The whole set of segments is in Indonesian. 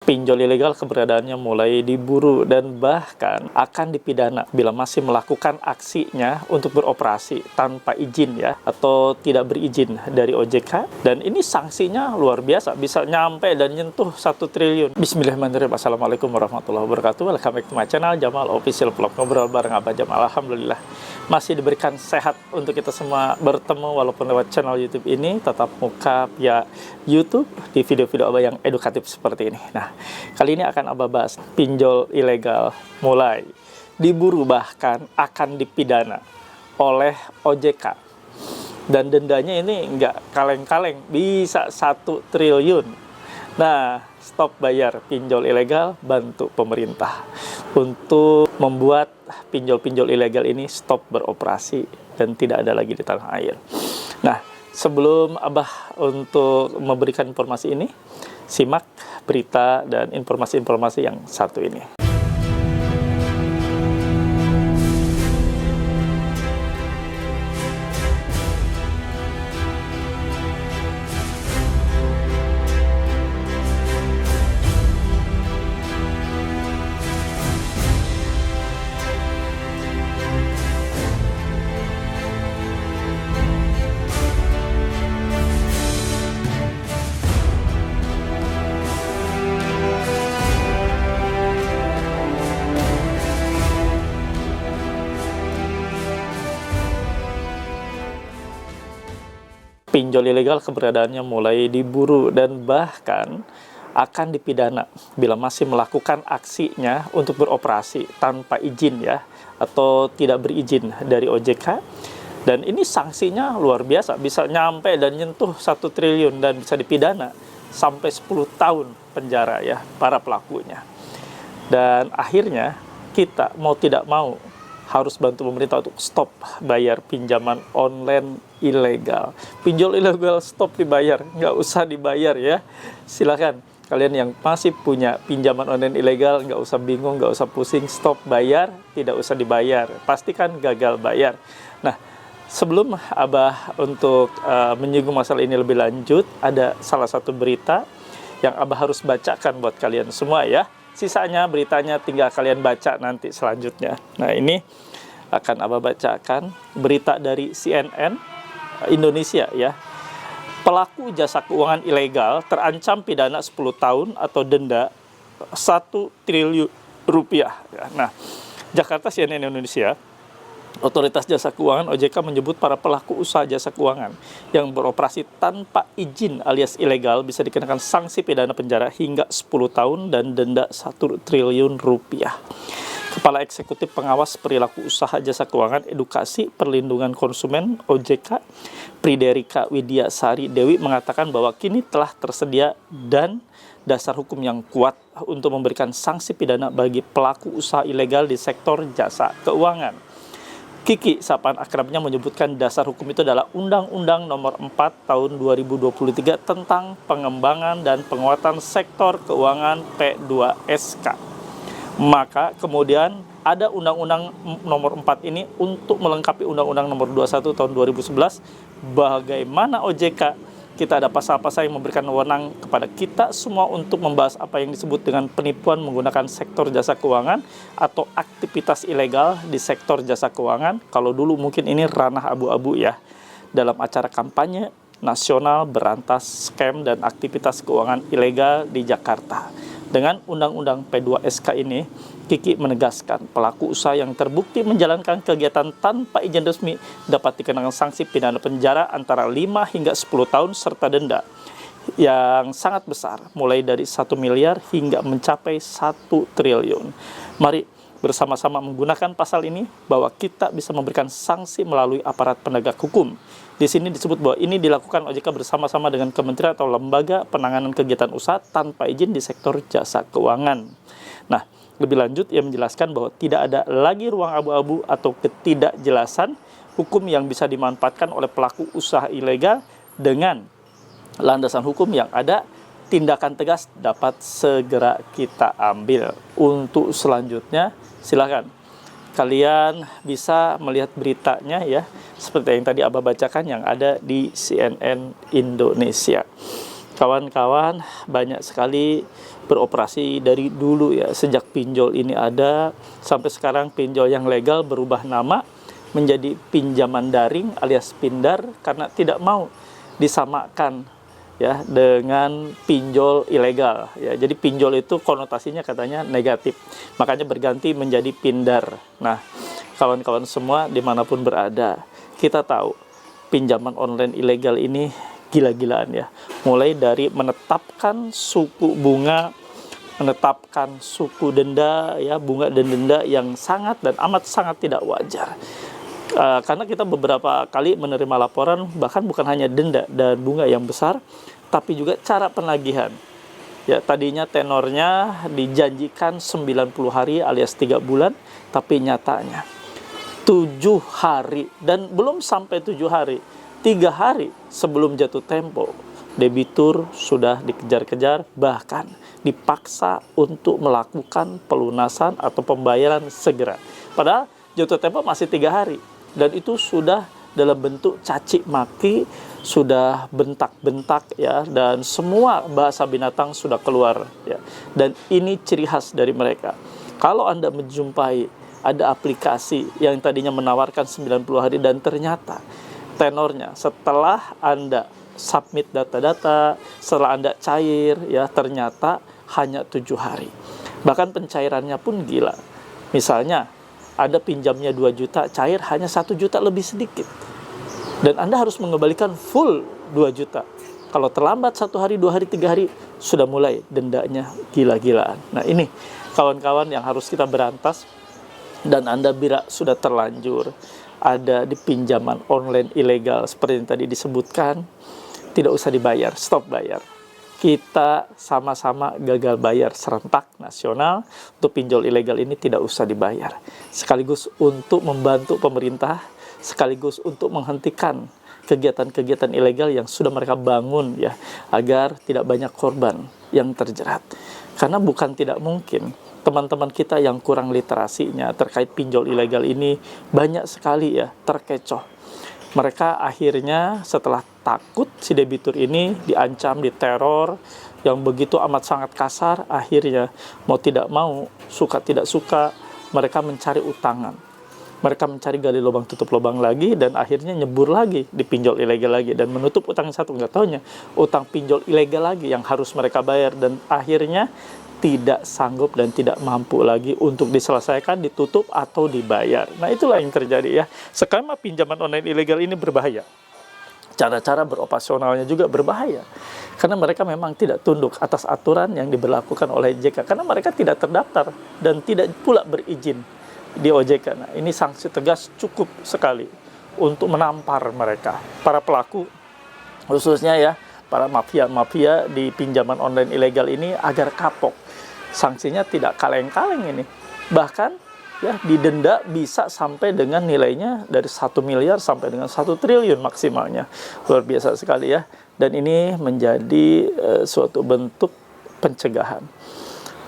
Pinjol ilegal keberadaannya mulai diburu dan bahkan akan dipidana bila masih melakukan aksinya untuk beroperasi tanpa izin ya, atau tidak berizin dari OJK. Dan ini sanksinya luar biasa, bisa nyampe dan nyentuh 1 triliun. Bismillahirrahmanirrahim. Assalamualaikum warahmatullahi wabarakatuh. Welcome back to my channel, Jamal Official Vlog. Ngobrol bareng Abah Jamal. Alhamdulillah masih diberikan sehat untuk kita semua bertemu walaupun lewat channel YouTube ini, tatap muka via YouTube di video-video Abah yang edukatif seperti ini. Nah, kali ini akan Abah bahas pinjol ilegal mulai diburu bahkan akan dipidana oleh OJK. Dan dendanya ini nggak kaleng-kaleng, bisa 1 triliun. Nah, stop bayar pinjol ilegal, bantu pemerintah untuk membuat pinjol-pinjol ilegal ini stop beroperasi dan tidak ada lagi di tanah air. Nah, sebelum Abah untuk memberikan informasi ini, simak berita dan informasi-informasi yang satu ini. Pinjol ilegal keberadaannya mulai diburu dan bahkan akan dipidana bila masih melakukan aksinya untuk beroperasi tanpa izin ya, atau tidak berizin dari OJK. Dan ini sanksinya luar biasa, bisa nyampe dan nyentuh 1 triliun dan bisa dipidana sampai 10 tahun penjara ya para pelakunya. Dan akhirnya kita mau tidak mau harus bantu pemerintah untuk stop bayar pinjaman online ilegal. Pinjol ilegal stop dibayar, nggak usah dibayar ya. Silakan kalian yang masih punya pinjaman online ilegal, nggak usah bingung, nggak usah pusing, stop bayar, tidak usah dibayar. Pastikan gagal bayar. Nah, sebelum Abah untuk menyinggung masalah ini lebih lanjut, ada salah satu berita yang Abah harus bacakan buat kalian semua ya. Sisanya beritanya tinggal kalian baca nanti selanjutnya. Nah, ini akan Abah bacakan berita dari CNN Indonesia ya. Pelaku jasa keuangan ilegal terancam pidana 10 tahun atau denda 1 triliun rupiah. Nah, Jakarta CNN Indonesia. Otoritas Jasa Keuangan OJK menyebut para pelaku usaha jasa keuangan yang beroperasi tanpa izin alias ilegal bisa dikenakan sanksi pidana penjara hingga 10 tahun dan denda 1 triliun rupiah. Kepala Eksekutif Pengawas Perilaku Usaha Jasa Keuangan Edukasi Perlindungan Konsumen OJK, Priderika Widiasari Dewi mengatakan bahwa kini telah tersedia dan dasar hukum yang kuat untuk memberikan sanksi pidana bagi pelaku usaha ilegal di sektor jasa keuangan. Kiki, sapaan akrabnya, menyebutkan dasar hukum itu adalah Undang-Undang Nomor 4 Tahun 2023 tentang pengembangan dan penguatan sektor keuangan P2SK. Maka kemudian ada Undang-Undang Nomor 4 ini untuk melengkapi Undang-Undang Nomor 21 Tahun 2011. Bagaimana OJK, kita ada pasal-pasal yang memberikan wewenang kepada kita semua untuk membahas apa yang disebut dengan penipuan menggunakan sektor jasa keuangan atau aktivitas ilegal di sektor jasa keuangan. Kalau dulu mungkin ini ranah abu-abu ya, dalam acara kampanye nasional berantas scam dan aktivitas keuangan ilegal di Jakarta. Dengan Undang-Undang P2SK ini, Kiki menegaskan pelaku usaha yang terbukti menjalankan kegiatan tanpa izin resmi dapat dikenakan sanksi pidana penjara antara 5 hingga 10 tahun serta denda yang sangat besar, mulai dari 1 miliar hingga mencapai 1 triliun. Mari bersama-sama menggunakan pasal ini bahwa kita bisa memberikan sanksi melalui aparat penegak hukum. Di sini disebut bahwa ini dilakukan OJK bersama-sama dengan kementerian atau lembaga penanganan kegiatan usaha tanpa izin di sektor jasa keuangan. Nah, lebih lanjut ia menjelaskan bahwa tidak ada lagi ruang abu-abu atau ketidakjelasan hukum yang bisa dimanfaatkan oleh pelaku usaha ilegal. Dengan landasan hukum yang ada, tindakan tegas dapat segera kita ambil. Untuk selanjutnya, silakan kalian bisa melihat beritanya ya, seperti yang tadi Abah bacakan yang ada di CNN Indonesia. Kawan-kawan banyak sekali beroperasi dari dulu ya, sejak pinjol ini ada sampai sekarang pinjol yang legal berubah nama menjadi pinjaman daring alias pindar karena tidak mau disamakan ya dengan pinjol ilegal ya. Jadi pinjol itu konotasinya katanya negatif, makanya berganti menjadi pindar. Nah, kawan-kawan semua dimanapun berada, kita tahu pinjaman online ilegal ini gila-gilaan ya. Mulai dari menetapkan suku bunga, menetapkan suku denda ya, bunga dan denda yang sangat dan amat sangat tidak wajar. Karena kita beberapa kali menerima laporan bahkan bukan hanya denda dan bunga yang besar, tapi juga cara penagihan. Ya, tadinya tenornya dijanjikan 90 hari alias 3 bulan, tapi nyatanya 7 hari, dan belum sampai 7 hari, 3 hari sebelum jatuh tempo, debitur sudah dikejar-kejar, bahkan dipaksa untuk melakukan pelunasan atau pembayaran segera. Padahal jatuh tempo masih 3 hari, dan itu sudah dalam bentuk caci maki, sudah bentak-bentak ya, dan semua bahasa binatang sudah keluar ya. Dan ini ciri khas dari mereka. Kalau Anda menjumpai ada aplikasi yang tadinya menawarkan 90 hari dan ternyata tenornya setelah Anda submit data-data, setelah Anda cair ya, ternyata hanya 7 hari. Bahkan pencairannya pun gila. Misalnya ada pinjamnya 2 juta, cair hanya 1 juta lebih sedikit. Dan Anda harus mengembalikan full 2 juta. Kalau terlambat 1 hari, 2 hari, 3 hari, sudah mulai dendanya gila-gilaan. Nah, ini kawan-kawan yang harus kita berantas. Dan Anda bila sudah terlanjur ada di pinjaman online ilegal seperti yang tadi disebutkan, tidak usah dibayar, stop bayar. Kita sama-sama gagal bayar serentak nasional untuk pinjol ilegal ini, tidak usah dibayar. Sekaligus untuk membantu pemerintah, sekaligus untuk menghentikan kegiatan-kegiatan ilegal yang sudah mereka bangun ya, agar tidak banyak korban yang terjerat. Karena bukan tidak mungkin teman-teman kita yang kurang literasinya terkait pinjol ilegal ini banyak sekali ya terkecoh. Mereka akhirnya setelah takut si debitur ini diancam, diteror yang begitu amat sangat kasar, akhirnya mau tidak mau, suka tidak suka, mereka mencari utangan. Mereka mencari gali lubang tutup lubang lagi, dan akhirnya nyebur lagi di pinjol ilegal lagi, dan menutup utang satu, nggak taunya utang pinjol ilegal lagi yang harus mereka bayar, dan akhirnya tidak sanggup dan tidak mampu lagi untuk diselesaikan, ditutup atau dibayar. Nah, itulah yang terjadi ya. Skema pinjaman online ilegal ini berbahaya. Cara-cara beroperasionalnya juga berbahaya. Karena mereka memang tidak tunduk atas aturan yang diberlakukan oleh OJK. Karena mereka tidak terdaftar dan tidak pula berizin di OJK. Nah, ini sanksi tegas cukup sekali untuk menampar mereka. Para pelaku, khususnya ya, para mafia-mafia di pinjaman online ilegal ini agar kapok. Sanksinya tidak kaleng-kaleng ini. Bahkan ya didenda bisa sampai dengan nilainya dari 1 miliar sampai dengan 1 triliun maksimalnya. Luar biasa sekali ya. Dan ini menjadi suatu bentuk pencegahan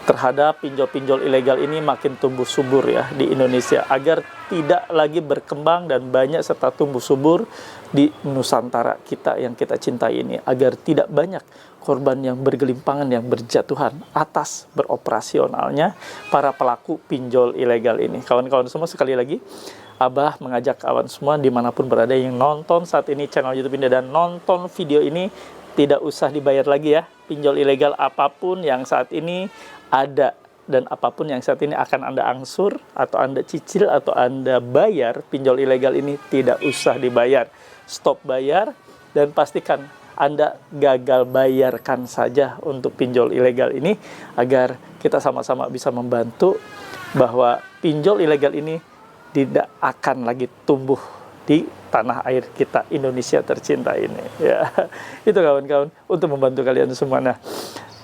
terhadap pinjol-pinjol ilegal ini makin tumbuh subur ya di Indonesia, agar tidak lagi berkembang dan banyak serta tumbuh subur di Nusantara kita yang kita cintai ini, agar tidak banyak korban yang bergelimpangan, yang berjatuhan atas beroperasionalnya para pelaku pinjol ilegal ini. Kawan-kawan semua, sekali lagi Abah mengajak kawan semua dimanapun berada yang nonton saat ini channel YouTube ini dan nonton video ini, tidak usah dibayar lagi ya. Pinjol ilegal apapun yang saat ini ada dan apapun yang saat ini akan Anda angsur atau Anda cicil atau Anda bayar, pinjol ilegal ini tidak usah dibayar. Stop bayar dan pastikan Anda gagal bayarkan saja untuk pinjol ilegal ini, agar kita sama-sama bisa membantu bahwa pinjol ilegal ini tidak akan lagi tumbuh di tanah air kita Indonesia tercinta ini ya. Itu kawan-kawan untuk membantu kalian semua. Nah,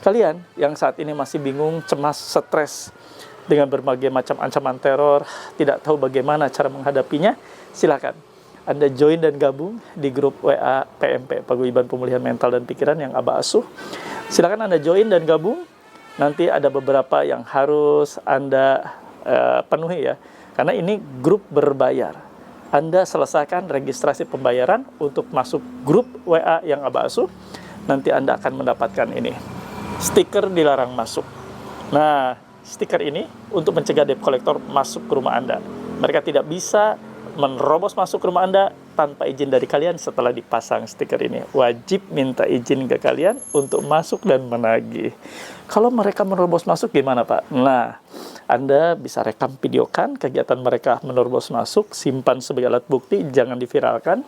kalian yang saat ini masih bingung, cemas, stres dengan berbagai macam ancaman teror, tidak tahu bagaimana cara menghadapinya, silakan Anda join dan gabung di grup WA PMP, Paguyuban Pemulihan Mental dan Pikiran yang Abah asuh. Silakan Anda join dan gabung. Nanti ada beberapa yang harus Anda penuhi ya, karena ini grup berbayar. Anda selesaikan registrasi pembayaran untuk masuk grup WA yang Abah asuh. nanti Anda akan mendapatkan ini, stiker dilarang masuk. Nah, stiker ini untuk mencegah debt collector masuk ke rumah Anda. Mereka tidak bisa menerobos masuk ke rumah Anda tanpa izin dari kalian. Setelah dipasang stiker ini, wajib minta izin ke kalian untuk masuk dan menagih. Kalau mereka menerobos masuk gimana, Pak? Nah, Anda bisa rekam videokan kegiatan mereka menerobos masuk, simpan sebagai alat bukti, jangan diviralkan,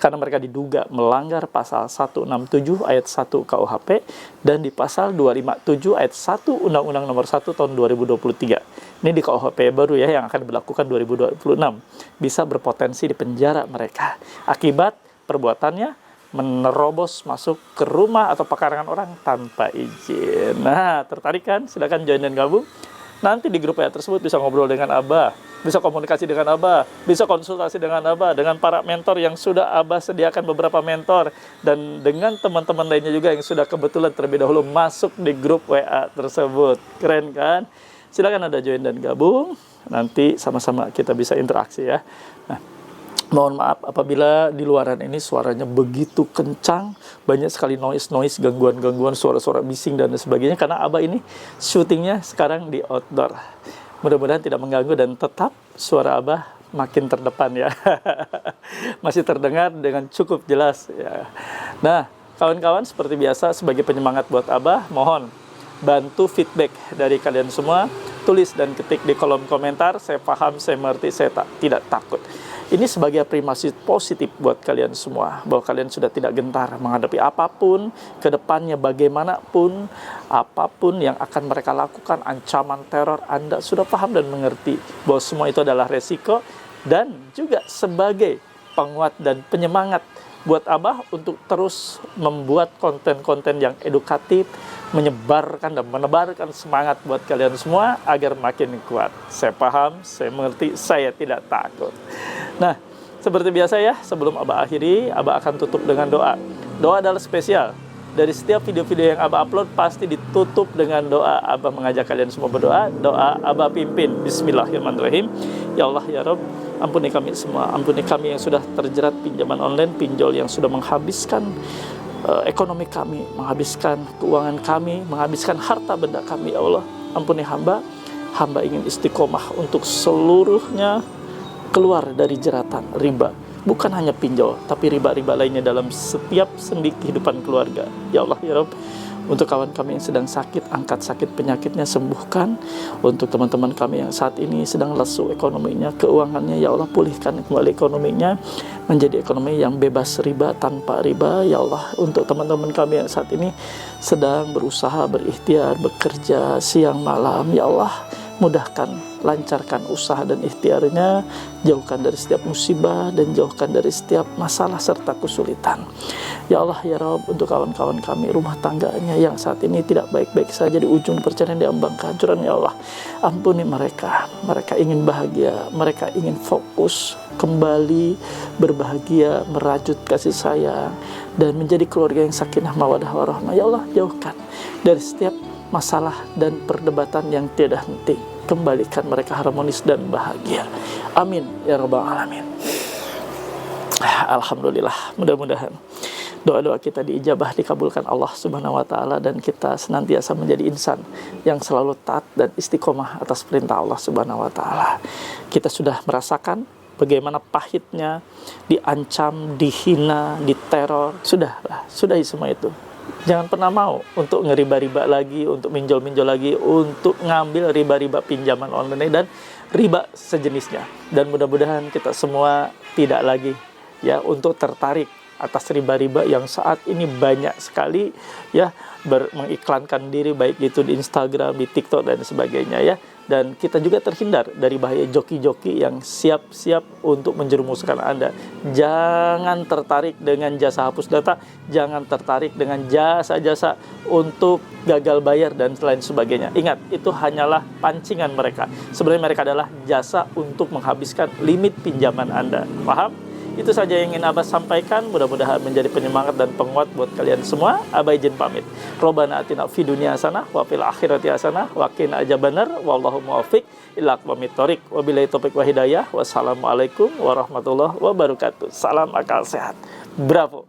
karena mereka diduga melanggar pasal 167 ayat 1 KUHP dan di pasal 257 ayat 1 Undang-Undang Nomor 1 tahun 2023. Ini di KUHP baru ya, yang akan diberlakukan 2026. Bisa berpotensi di penjara mereka akibat perbuatannya menerobos masuk ke rumah atau pekarangan orang tanpa izin. Nah, tertarik kan? Silakan join dan gabung. Nanti di grup WA tersebut bisa ngobrol dengan Abah, bisa komunikasi dengan Abah, bisa konsultasi dengan Abah, dengan para mentor yang sudah Abah sediakan beberapa mentor, dan dengan teman-teman lainnya juga yang sudah kebetulan terlebih dahulu masuk di grup WA tersebut. Keren kan? Silakan Anda join dan gabung. Nanti sama-sama kita bisa interaksi ya. Nah, mohon maaf apabila di luaran ini suaranya begitu kencang, banyak sekali noise, gangguan-gangguan, suara-suara bising dan sebagainya, karena Abah ini syutingnya sekarang di outdoor. Mudah-mudahan tidak mengganggu dan tetap suara Abah makin terdepan ya. Masih terdengar dengan cukup jelas ya. Nah, kawan-kawan, seperti biasa sebagai penyemangat buat Abah, mohon bantu feedback dari kalian semua. Tulis dan ketik di kolom komentar, saya paham, saya mengerti, saya tidak takut. Ini sebagai afirmasi positif buat kalian semua, bahwa kalian sudah tidak gentar menghadapi apapun, ke depannya bagaimanapun, apapun yang akan mereka lakukan, ancaman teror, Anda sudah paham dan mengerti bahwa semua itu adalah resiko, dan juga sebagai penguat dan penyemangat buat Abah untuk terus membuat konten-konten yang edukatif, menyebarkan dan menebarkan semangat buat kalian semua agar makin kuat. Saya paham, saya mengerti, saya tidak takut. Nah, seperti biasa ya, sebelum Abah akhiri, Abah akan tutup dengan doa. Doa adalah spesial. Dari setiap video-video yang Abah upload pasti ditutup dengan doa. Abah mengajak kalian semua berdoa. Doa Abah pimpin. Bismillahirrahmanirrahim. Ya Allah, ya Rabb, ampuni kami semua. Ampuni kami yang sudah terjerat pinjaman online, pinjol yang sudah menghabiskan ekonomi kami, menghabiskan keuangan kami, menghabiskan harta benda kami. Ya Allah, ampuni hamba. Hamba ingin istiqomah untuk seluruhnya keluar dari jeratan riba. Bukan hanya pinjol, tapi riba-riba lainnya dalam setiap sendi kehidupan keluarga. Ya Allah, ya Rabb, untuk kawan kami yang sedang sakit, angkat sakit penyakitnya, sembuhkan. Untuk teman-teman kami yang saat ini sedang lesu ekonominya, keuangannya, ya Allah, pulihkan kembali ekonominya menjadi ekonomi yang bebas riba, tanpa riba. Ya Allah, untuk teman-teman kami yang saat ini sedang berusaha, berikhtiar, bekerja siang malam, ya Allah, mudahkan, lancarkan usaha dan ikhtiarnya, jauhkan dari setiap musibah dan jauhkan dari setiap masalah serta kesulitan. Ya Allah, ya Rabb, untuk kawan-kawan kami rumah tangganya yang saat ini tidak baik-baik saja, di ujung perceraian, diambang kehancuran, ya Allah, ampuni mereka. Mereka ingin bahagia, mereka ingin fokus kembali berbahagia, merajut kasih sayang dan menjadi keluarga yang sakinah mawadah warahmah. Ya Allah, jauhkan dari setiap masalah dan perdebatan yang tiada henti. Kembalikan mereka harmonis dan bahagia. Amin ya rabbal alamin. Alhamdulillah, mudah-mudahan doa-doa kita diijabah, dikabulkan Allah Subhanahu wa taala, dan kita senantiasa menjadi insan yang selalu taat dan istiqomah atas perintah Allah Subhanahu wa taala. Kita sudah merasakan bagaimana pahitnya diancam, dihina, diteror. Sudahi semua itu. Jangan pernah mau untuk ngeriba-riba lagi, untuk minjol-minjol lagi, untuk ngambil riba-riba pinjaman online dan riba sejenisnya. Dan mudah-mudahan kita semua tidak lagi ya untuk tertarik atas riba-riba yang saat ini banyak sekali ya mengiklankan diri, baik itu di Instagram, di TikTok dan sebagainya ya. Dan kita juga terhindar dari bahaya joki-joki yang siap-siap untuk menjerumuskan Anda. Jangan tertarik dengan jasa hapus data, jangan tertarik dengan jasa-jasa untuk gagal bayar dan lain sebagainya. Ingat, itu hanyalah pancingan mereka. Sebenarnya mereka adalah jasa untuk menghabiskan limit pinjaman Anda. Paham? Itu saja yang ingin Abah sampaikan. Mudah-mudahan menjadi penyemangat dan penguat buat kalian semua. Abah izin pamit. Robbana atina fid dunya hasanah wa fil akhirati hasanah wa qina adzabannar. Wallahu muwaffiq ila aqwamit thoriq. Wabillahi taufiq wa hidayah. Wassalamualaikum warahmatullahi wabarakatuh. Salam akal sehat. Bravo.